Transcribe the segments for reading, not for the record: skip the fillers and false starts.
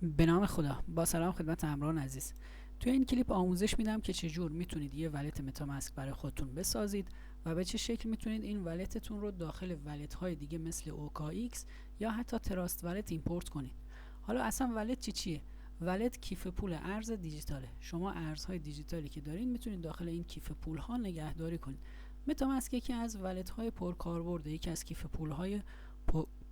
به نام خدا. با سلام خدمت همراهان عزیز. توی این کلیپ آموزش میدم که چجور میتونید یه ولت متامسک برای خودتون بسازید و به چه شکل میتونید این ولتتون رو داخل ولت های دیگه مثل OKX یا حتی تراست ولت ایمپورت کنید. حالا اصلا ولت چیه؟ ولت کیف پول ارز دیجیتاله. شما ارزهای دیجیتالی که دارین میتونید داخل این کیف پول ها نگهداری کنید. متامسک یکی از ولت های پرکاربرده، یکی از کیف پول های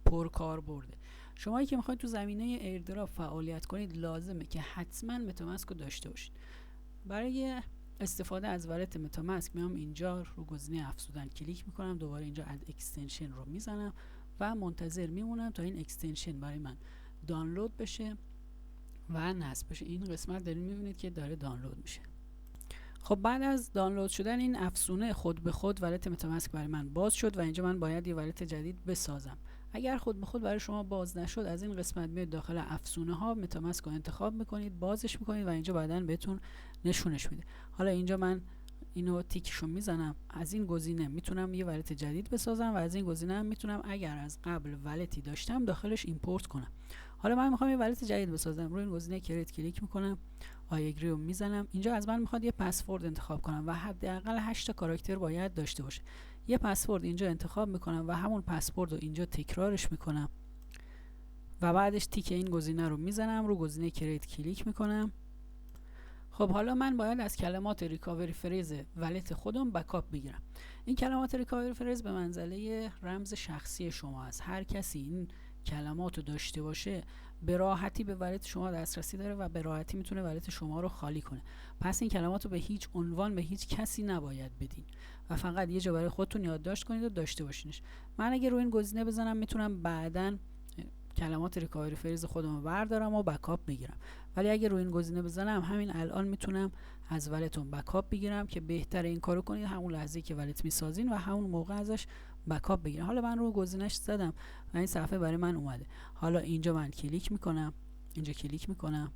پرکاربرده. شمایی که میخواید تو زمینه ایردراپ فعالیت کنید لازمه که حتما متامسک رو داشته باشید. برای استفاده از ولت متامسک میام اینجا رو گزینه افزودن کلیک میکنم، دوباره اینجا اد اکستنشن رو میزنم و منتظر میمونم تا این اکستنشن برای من دانلود بشه و نصب بشه. این قسمت دارین میبینید که داره دانلود میشه. خب بعد از دانلود شدن این افزونه خود به خود ولت متامسک برای من باز شد و اینجا من باید یه ولت جدید بسازم. اگر خود به خود برای شما باز نشد، از این قسمت میاد داخل افزونه ها متامسک رو انتخاب میکنید، بازش میکنید و اینجا بعداً بهتون نشونش میده. حالا اینجا من اینو تیکشو میزنم. از این گزینه میتونم یه ولت جدید بسازم و از این گزینه هم میتونم اگر از قبل ولتی داشتم داخلش ایمپورت کنم. حالا من میخوام یه ولت جدید بسازم. روی این گزینه کریت کلیک میکنم، آی اگری رو میزنم. اینجا از من میخواد یه پسورد انتخاب کنم و حداقل 8 تا کاراکتر باید داشته باشه. یه پسورد اینجا انتخاب میکنم و همون پسورد رو اینجا تکرارش میکنم و بعدش تیک این گزینه رو میزنم، رو گزینه کریت کلیک میکنم. خب حالا من باید از کلمات ریکاوری فریز ولت خودم بکاپ بگیرم. این کلمات ریکاوری فریز به منزله رمز شخصی شما است. هر کسی این کلمات رو داشته باشه به راحتی به ولت شما دسترسی داره و به راحتی میتونه ولت شما رو خالی کنه. پس این کلمات رو به هیچ عنوان به هیچ کسی نباید بدین و فقط یه جا برای خودتون یادداشت کنید و داشته باشینش. من اگه روی این گزینه بزنم میتونم بعداً کلمات ریکاوری فریز خودم رو بردارم و بکاپ بگیرم، ولی اگه روی این گزینه بزنم همین الان میتونم از ولتون بکاپ بگیرم که بهتر این کارو کنید همون لحظه که ولت میسازین و همون موقع ازش بکاپ بگیرم. حالا من رو گزینهش زدم و این صفحه برای من اومده. حالا اینجا من کلیک میکنم، اینجا کلیک میکنم،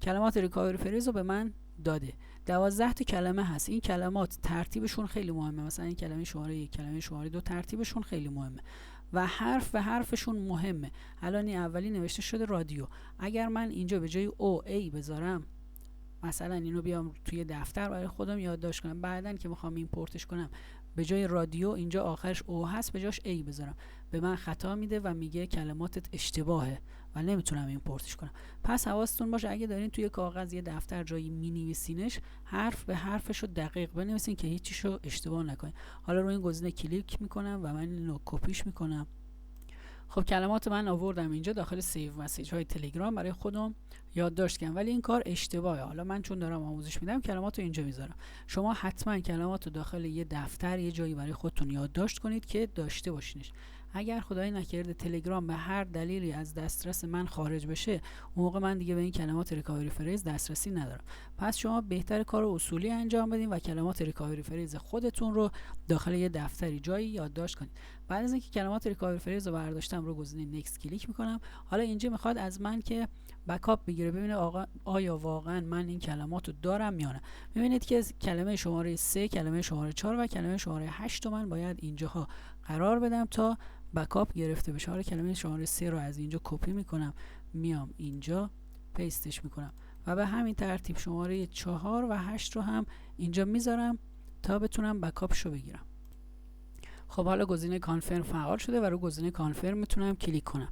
کلمات ریکاوری فریز رو به من داده. 12 تا کلمه هست. این کلمات ترتیبشون خیلی مهمه. مثلا این کلمه شماره 1، کلمه شماره 2 ترتیبشون خیلی مهمه و حرف به حرفشون مهمه. الان این اولی نوشته شده رادیو. اگر من اینجا به جای او ای بذارم، مثلا اینو بیام توی دفتر برای خودم یادداشت کنم، بعدن که میخوام ایمپورتش کنم به جای رادیو اینجا آخرش او هست به جاش ای بذارم، به من خطا میده و میگه کلماتت اشتباهه و نمیتونم ایمپورتش کنم. پس حواستون باشه اگه دارین توی کاغذ یه دفتر جایی مینویسینش، حرف به حرفش رو دقیق بنویسین که هیچیشو اشتباه نکنین. حالا روی این گزینه کلیک میکنم و من اینو کپیش میکنم. خب کلمات من آوردم اینجا داخل سیو مسیج های تلگرام برای خودم یادداشت کردم، ولی این کار اشتباهه. حالا من چون دارم آموزش میدم کلمات رو اینجا میذارم. شما حتما کلمات رو داخل یه دفتر یه جایی برای خودتون یادداشت کنید که داشته باشینش. اگر خدای نکرده تلگرام به هر دلیلی از دسترس من خارج بشه، اون موقع من دیگه به این کلمات ریکاوری فریز دسترسی ندارم. پس شما بهتر کار اصولی انجام بدین و کلمات ریکاوری فریز خودتون رو داخل یه دفتری جایی یادداشت کنید. بعد از اینکه کلمات ریکاوری فریز رو برداشتم رو گزینه نکست کلیک میکنم. حالا اینجا میخواد از من که بکاپ بگیره، ببینه آیا واقعا من این کلمات رو دارم یا نه. میبینید که کلمه شماره 3، کلمه شماره 4 و کلمه شماره 8 رو من باید اینجاها قرار بدم تا بکاپ گرفته بشه. حالا کلمه شماره 3 رو از اینجا کپی میکنم، میام اینجا پیستش میکنم و به همین ترتیب شماره 4 و 8 رو هم اینجا میذارم تا بتونم بکاپشو بگیرم. خب حالا گزینه کانفرم فعال شده و رو گزینه کانفرم میتونم کلیک کنم.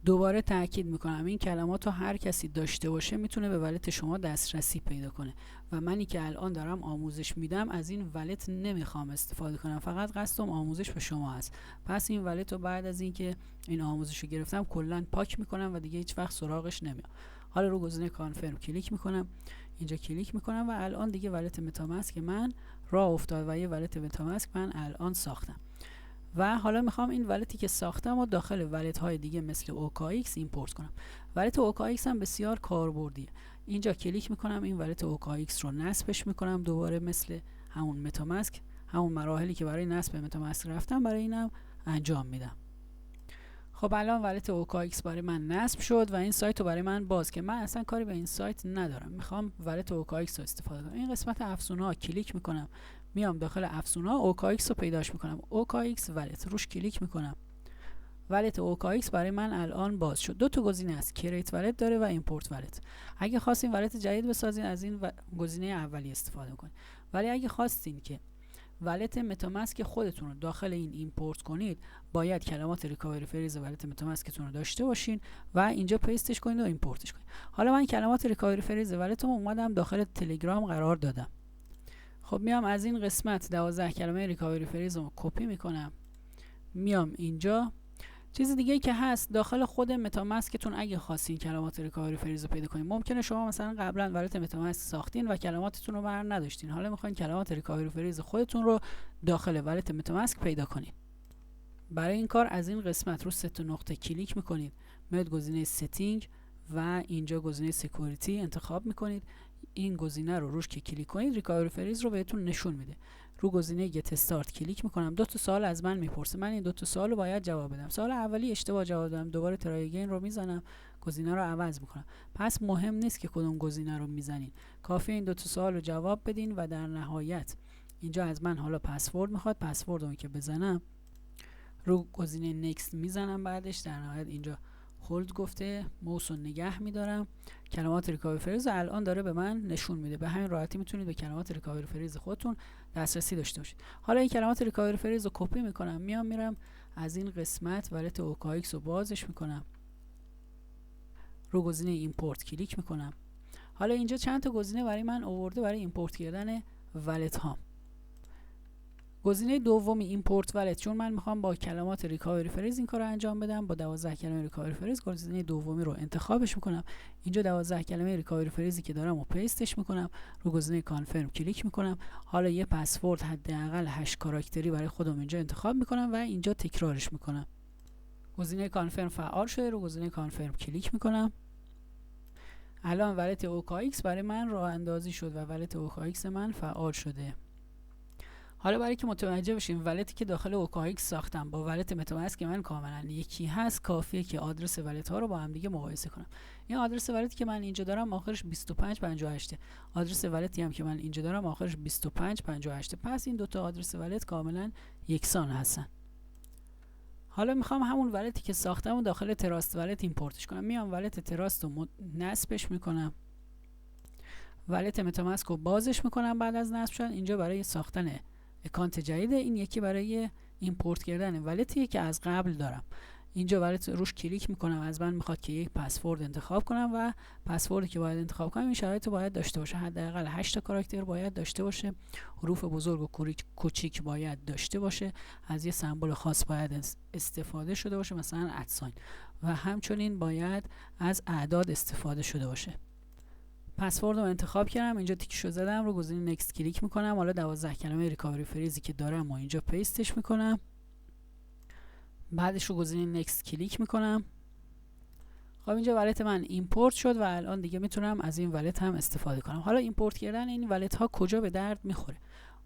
دوباره تاکید میکنم این کلمات رو هر کسی داشته باشه میتونه به ولت شما دسترسی پیدا کنه و منی که الان دارم آموزش میدم از این ولت نمیخوام استفاده کنم، فقط قصدم آموزش به شما هست. پس این ولت رو بعد از اینکه این آموزش رو گرفتم کلا پاک میکنم و دیگه هیچ وقت سراغش نمیام. حالا رو گزینه کانفرم کلیک میکنم، اینجا کلیک میکنم و الان دیگه ولت متامسک من راه افتاد و یه ولت متامسک من الان ساختم و حالا میخوام این ولتی که ساختم و داخل ولت های دیگه مثل OKX ایمپورت کنم. ولت OKX هم بسیار کاربردیه. اینجا کلیک میکنم، این ولت OKX رو نصبش میکنم، دوباره مثل همون متامسک همون مراحلی که برای نصب متامسک رفتم برای اینم انجام میدم. خب الان ولت OKX برای من نصب شد و این سایت رو برای من باز که من اصلا کاری به این سایت ندارم، میخوام ولت OKX رو استفاده کنم. این قسمت افزونه ها کلیک میکنم، میام داخل افزونه ها OKX رو پیداش میکنم، OKX ولت روش کلیک میکنم ولت OKX برای من الان باز شد. دو تا گزینه است، کریت ولت داره و ایمپورت ولت. اگه خواستین ولت جدید بسازین از این گزینه اولی استفاده کنید، ولی اگه خواستین که ولت متاماسک خودتون رو داخل این ایمپورت کنید، باید کلمات ریکاوری فریز ولت متاماسکتون رو داشته باشین و اینجا پیستش کنید و ایمپورتش کنید. حالا من کلمات ریکاوری فریز ولتم اومدم داخل تلگرام قرار دادم. خب میام از این قسمت 12 کلمه ریکاوری فریز رو کپی میکنم، میام اینجا. چیز دیگه که هست داخل خود متاماسکتون، اگه خواستین کلمات ریکاوری فریز رو پیدا کنین، ممکنه شما مثلا قبلا ولت متاماسک ساختین و کلماتتون رو بر نداشتین، حالا میخواین کلمات ریکاوری فریز خودتون رو داخل ولت متاماسک پیدا کنین. برای این کار از این قسمت رو 3 نقطه کلیک میکنید، میاد گزینه ستینگ و اینجا گزینه سکیوریتی انتخاب میکنید. این گزینه رو روش که کلیک کنید ریکاوری فریز رو بهتون نشون میده. رو گزینه گت استارت کلیک میکنم. 2 تا سوال از من میپرسه، من این 2 تا سوال رو باید جواب بدم. سوال اولی اشتباه جواب دادم، دوباره ترای اگین رو میزنم، گزینه رو عوض میکنم. پس مهم نیست که کدوم گزینه رو میزنین، کافیه این 2 تا سوال رو جواب بدین و در نهایت اینجا از من حالا پسورد میخواد، پسورد رو که بزنم رو گزینه نکست میزنم، بعدش در نهایت اینجا هولد گفته، موس رو نگه میدارم. کلمات ریکاوری فریز الان داره به من نشون میده. به همین راحتی میتونید به کلمات ریکاوری فریز خودتون دسترسی داشته باشید. حالا این کلمات ریکاوری فریز رو کپی میکنم، میرم از این قسمت ولت OKX رو بازش میکنم، رو گزینه ایمپورت کلیک میکنم. حالا اینجا چند تا گزینه برای من آورده برای ایمپورت کردن ولت ها. گزینه دومی ایمپورت ولت، چون من میخوام با کلمات ریکاوری فریز این کارو انجام بدم، با 12 کلمه ریکاوری فریز گزینه دومی رو انتخابش میکنم. اینجا 12 کلمه ریکاوری فریزی که دارم و پیستش میکنم، رو گزینه کانفرم کلیک میکنم. حالا یه پسورد حداقل 8 کاراکتری برای خودم اینجا انتخاب میکنم و اینجا تکرارش میکنم. گزینه کانفرم فعال شده، رو گزینه کانفرم کلیک میکنم. الان ولت OKX برای من راه اندازی شد و ولت OKX من فعال شده. حالا برای که متوجه بشیم ولتی که داخل OKX ساختم با ولت متاماسک من کاملا یکی هست، کافیه که آدرس ولت ها رو با هم دیگه مقایسه کنم. این آدرس ولتی که من اینجا دارم آخرش 2558، آدرس ولتی هم که من اینجا دارم آخرش 2558. پس این دوتا آدرس ولت کاملا یکسان هستن. حالا میخوام همون ولتی که ساختم و داخل تراست ولت ایمپورتش کنم. میام ولت تراست رو نصبش میکنم، ولت متاماسک رو بازش میکنم بعد از نصب شدن. اینجا برای ساختن اکانت جدید، این یکی برای ایمپورت کردن ولتیه که از قبل دارم. اینجا ولت روش کلیک میکنم، از من میخواد که یک پسورد انتخاب کنم و پسوردی که باید انتخاب کنم این شرایط باید داشته باشه، حداقل 8 تا کاراکتر باید داشته باشه، حروف بزرگ و کوچیک باید داشته باشه، از یه سمبل خاص باید استفاده شده باشه مثلا ادساین، و همچنین باید از اعداد استفاده شده باشه. پسورد رو انتخاب کردم، اینجا تیکشو زدم، رو گزینه نکست کلیک میکنم. حالا 12 کلمه ریکاوری فریزی که دارم و اینجا پیستش میکنم، بعدش رو گزینه نکست کلیک میکنم. خب اینجا ولت من ایمپورت شد و الان دیگه میتونم از این ولت هم استفاده کنم. حالا ایمپورت کردن این ولت ها کجا به درد میخوره؟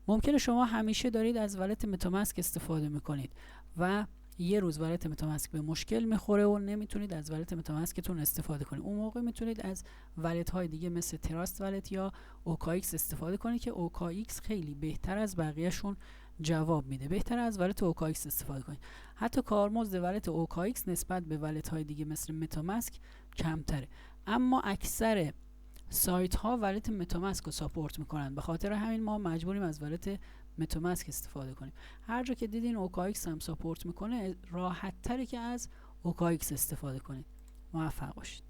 ممکنه شما همیشه دارید از ولت متاماسک استفاده میکنید و یه روز ولت متاماسک به مشکل میخوره و نمیتونید از ولت متاماسکتون استفاده کنید. اون موقع میتونید از ولت های دیگه مثل تراست ولت یا OKX استفاده کنید که OKX خیلی بهتر از بقیهشون جواب میده. بهتر از ولت OKX استفاده کنید. حتی کارمزد ولت OKX نسبت به ولت های دیگه مثل متاماسک کمتره، اما اکثر سایت ها ولت متاماسک رو ساپورت میکنن، به خاطر همین ما مجبوریم از ولت متاماسک استفاده کنیم. هر جا که دیدین OKX هم ساپورت میکنه راحت تره که از OKX استفاده کنید. موفق باشید.